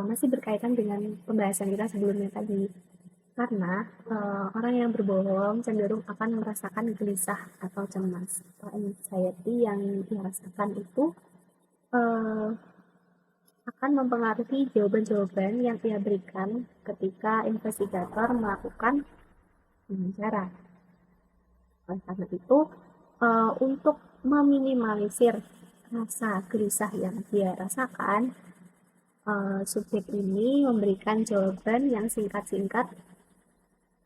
masih berkaitan dengan pembahasan kita sebelumnya tadi. Karena orang yang berbohong cenderung akan merasakan gelisah atau cemas. Anxiety yang dirasakan itu akan mempengaruhi jawaban-jawaban yang ia berikan ketika investigator melakukan wawancara. Oleh karena itu, untuk meminimalisir rasa gelisah yang dia rasakan, subjek ini memberikan jawaban yang singkat-singkat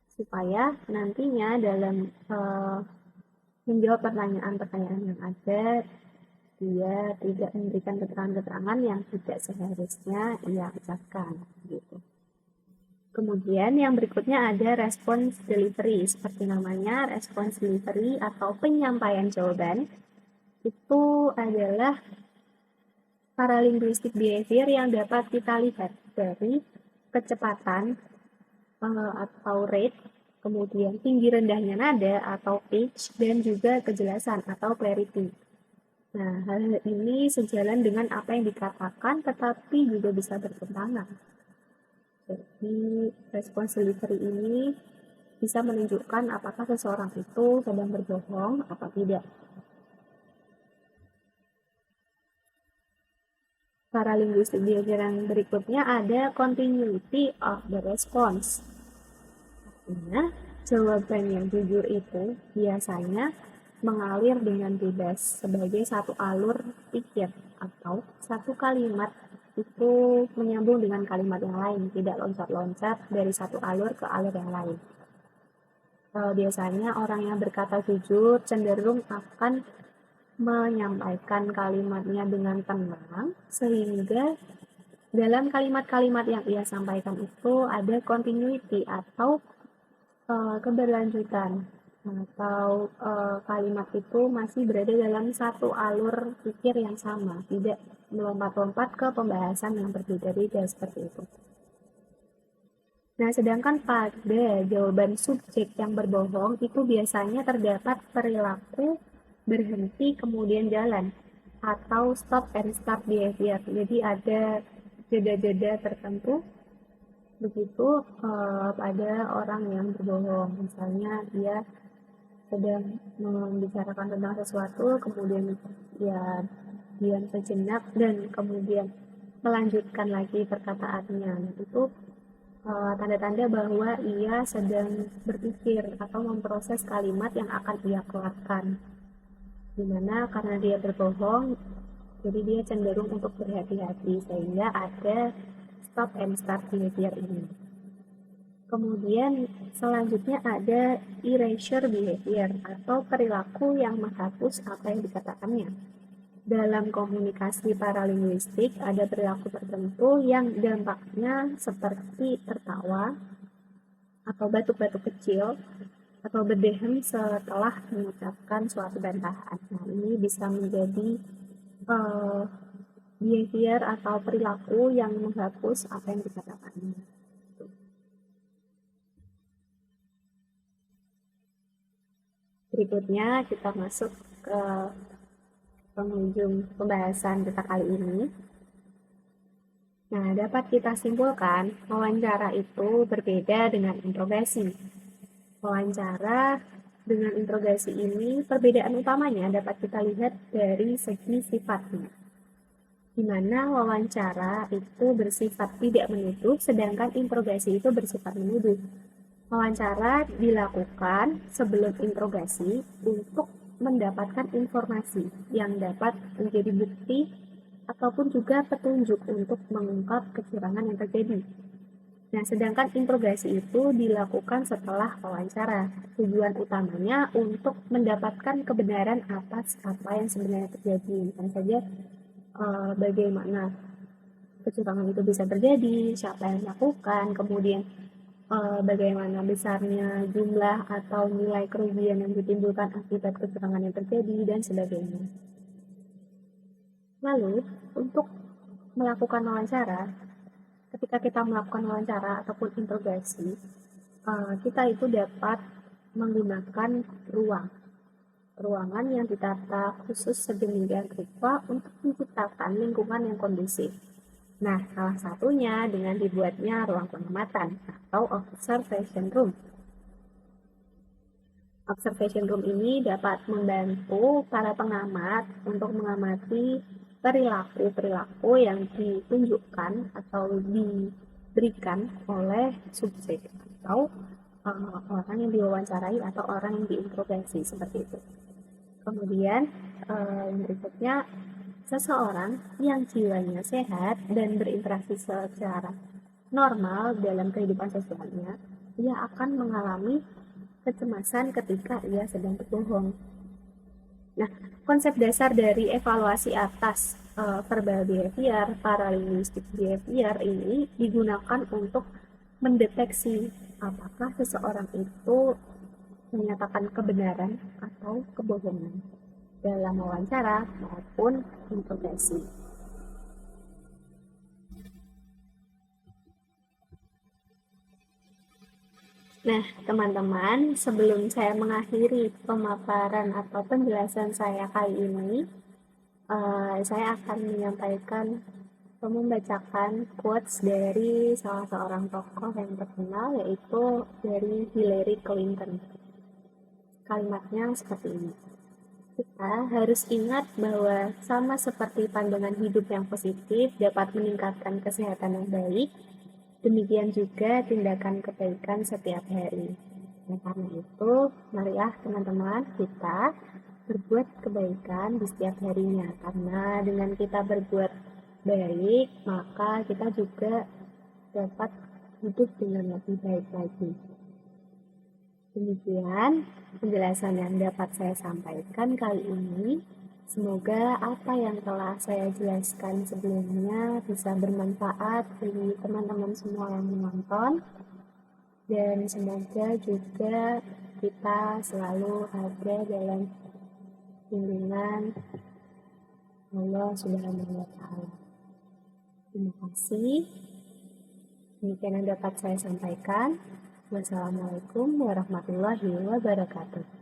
supaya nantinya dalam menjawab pertanyaan-pertanyaan yang ada, dia tidak memberikan keterangan-keterangan yang tidak seharusnya ia ucapkan. Gitu. Kemudian yang berikutnya ada response delivery, seperti namanya response delivery atau penyampaian jawaban. Itu adalah paralinguistic behavior yang dapat kita lihat dari kecepatan atau rate kemudian tinggi rendahnya nada atau pitch, dan juga kejelasan atau clarity. Nah, hal ini sejalan dengan apa yang dikatakan, tetapi juga bisa bertentangan. Jadi, response delivery ini bisa menunjukkan apakah seseorang itu sedang berbohong atau tidak. Paralinguistik behavior yang berikutnya ada continuity of the response. Artinya, jawaban yang jujur itu biasanya mengalir dengan bebas sebagai satu alur pikir atau satu kalimat itu menyambung dengan kalimat yang lain, tidak loncat-loncat dari satu alur ke alur yang lain. Biasanya orang yang berkata jujur cenderung akan menyampaikan kalimatnya dengan tenang, sehingga dalam kalimat-kalimat yang ia sampaikan itu ada continuity atau keberlanjutan, atau kalimat itu masih berada dalam satu alur pikir yang sama, tidak melompat-lompat ke pembahasan yang berbeda-beda seperti itu. Nah, sedangkan pada jawaban subjek yang berbohong itu biasanya terdapat perilaku berhenti kemudian jalan atau stop and start behavior. Jadi ada jeda-jeda tertentu begitu pada orang yang berbohong. Misalnya dia sedang membicarakan tentang sesuatu, kemudian ya diam sejenak dan kemudian melanjutkan lagi perkataannya. Itu tanda-tanda bahwa ia sedang berpikir atau memproses kalimat yang akan ia keluarkan. Dimana karena dia berbohong, jadi dia cenderung untuk berhati-hati, sehingga ada stop and start behavior ini. Kemudian selanjutnya ada erasure behavior atau perilaku yang menghapus apa yang dikatakannya. Dalam komunikasi paralinguistik ada perilaku tertentu yang dampaknya seperti tertawa atau batuk-batuk kecil atau berdehem setelah mengucapkan suatu bantahan. Nah, ini bisa menjadi behavior atau perilaku yang menghapus apa yang dikatakannya. Berikutnya kita masuk ke penghujung pembahasan kita kali ini. Nah, dapat kita simpulkan wawancara itu berbeda dengan interogasi. Wawancara dengan interogasi ini perbedaan utamanya dapat kita lihat dari segi sifatnya, di mana wawancara itu bersifat tidak menuduh, sedangkan interogasi itu bersifat menuduh. Wawancara dilakukan sebelum interogasi untuk mendapatkan informasi yang dapat menjadi bukti ataupun juga petunjuk untuk mengungkap kecurangan yang terjadi. Nah, sedangkan interogasi itu dilakukan setelah wawancara. Tujuan utamanya untuk mendapatkan kebenaran atas apa yang sebenarnya terjadi. Misalnya saja bagaimana kecurangan itu bisa terjadi, siapa yang melakukan, kemudian bagaimana besarnya jumlah atau nilai kerugian yang ditimbulkan akibat kecurangan yang terjadi, dan sebagainya. Lalu, untuk melakukan wawancara, ketika kita melakukan wawancara ataupun interogasi, kita itu dapat menggunakan ruangan yang ditata khusus sedemikian rupa untuk menciptakan lingkungan yang kondusif. Nah, salah satunya dengan dibuatnya ruang pengamatan atau observation room. Observation room ini dapat membantu para pengamat untuk mengamati perilaku-perilaku yang ditunjukkan atau diberikan oleh subjek atau orang yang diwawancarai atau orang yang diinterogasi, seperti itu. Kemudian berikutnya, seseorang yang jiwanya sehat dan berinteraksi secara normal dalam kehidupan sosialnya, ia akan mengalami kecemasan ketika ia sedang berbohong. Nah, konsep dasar dari evaluasi atas verbal behavior, paralinguistic behavior ini digunakan untuk mendeteksi apakah seseorang itu menyatakan kebenaran atau kebohongan dalam wawancara maupun interogasi. Nah, teman-teman, sebelum saya mengakhiri pemaparan atau penjelasan saya kali ini, saya akan menyampaikan atau membacakan quotes dari salah seorang tokoh yang terkenal, yaitu dari Hillary Clinton. Kalimatnya seperti ini. Kita harus ingat bahwa sama seperti pandangan hidup yang positif dapat meningkatkan kesehatan yang baik, demikian juga tindakan kebaikan setiap hari. Nah, karena itu, marilah teman-teman kita berbuat kebaikan di setiap harinya. Karena dengan kita berbuat baik, maka kita juga dapat hidup dengan lebih baik lagi. Demikian penjelasan yang dapat saya sampaikan kali ini. Semoga apa yang telah saya jelaskan sebelumnya bisa bermanfaat bagi teman-teman semua yang menonton. Dan semoga juga kita selalu ada dalam lindungan Allah Subhanahu wa Ta'ala. Terima kasih. Demikian yang dapat saya sampaikan. Wassalamualaikum warahmatullahi wabarakatuh.